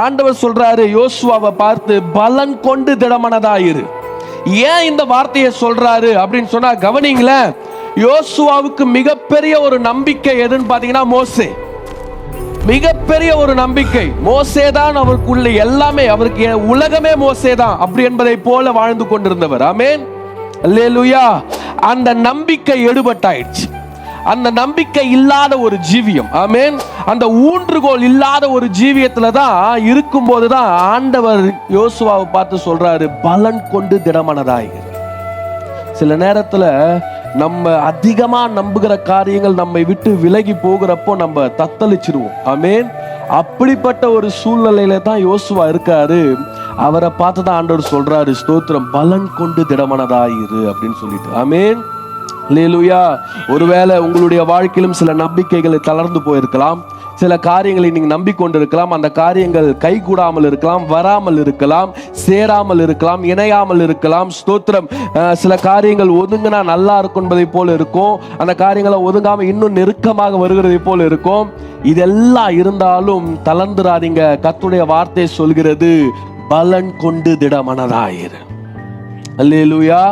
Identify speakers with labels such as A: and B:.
A: ஆண்டவர் சொல்றாரு யோசுவாவை பார்த்து, பலன் கொண்டு திடமனதாயிரு. ஏன் இந்த வார்த்தையை சொல்றாரு அப்படின்னு சொன்னா கவனிங்களேன். யோசுவாவுக்கு மிகப்பெரிய ஒரு நம்பிக்கை எதுன்னு பாத்தீங்கன்னா மோசே. மிகப்பெரிய ஒரு நம்பிக்கை மோசே தான். அவருக்குள்ள எல்லாமே, அவருக்கு உலகமே மோசே தான் அப்படி என்பதை போல வாழ்ந்து கொண்டிருந்தவர். ஆமென், அல்லேலூயா. அந்த நம்பிக்கை எடுபட்டாயிடுச்சு. அந்த நம்பிக்கை இல்லாத ஒரு ஜீவியம், ஆமென், அந்த ஊன்றுகோல் இல்லாத ஒரு ஜீவியத்துல தான் இருக்கும் போதுதான் ஆண்டவர் யோசுவாவை பார்த்து சொல்றாரு, பலன் கொண்டு திடமனதாயிரு. சில நேரத்துல நம்ம அதிகமா நம்புகிற காரியங்கள் நம்மை விட்டு விலகி போகிறப்போ நம்ம தத்தளிச்சிருவோம். ஆமென். அப்படிப்பட்ட ஒரு சூழ்நிலையில தான் யோசுவா இருக்காரு. அவரை பார்த்து தான் ஆண்டவர் சொல்றாரு, ஸ்தோத்திரம், பலன் கொண்டு திடமனதாயிரு அப்படின்னு சொல்லிட்டு. ஆமென், அல்லேலூயா. ஒருவேளை உங்களுடைய வாழ்க்கையிலும் சில நம்பிக்கைகளை தளர்ந்து போயிருக்கலாம். சில காரியங்களை நீங்க நம்பிக்கொண்டிருக்கலாம். அந்த காரியங்கள் கைகூடாமல் இருக்கலாம், வராமல் இருக்கலாம், சேராமல் இருக்கலாம், இணையாமல் இருக்கலாம். ஸ்தோத்திரம். சில காரியங்கள் ஒதுங்கினா நல்லா இருக்கும் என்பதை போல இருக்கும். அந்த காரியங்களை ஒதுங்காம இன்னும் நெருக்கமாக வருகிறதை போல இருக்கும். இதெல்லாம் இருந்தாலும் தளர்ந்துராதீங்க. கர்த்தருடைய வார்த்தை சொல்கிறது, பலன் கொண்டு திடமனதாயிரு. அல்லேலூயா.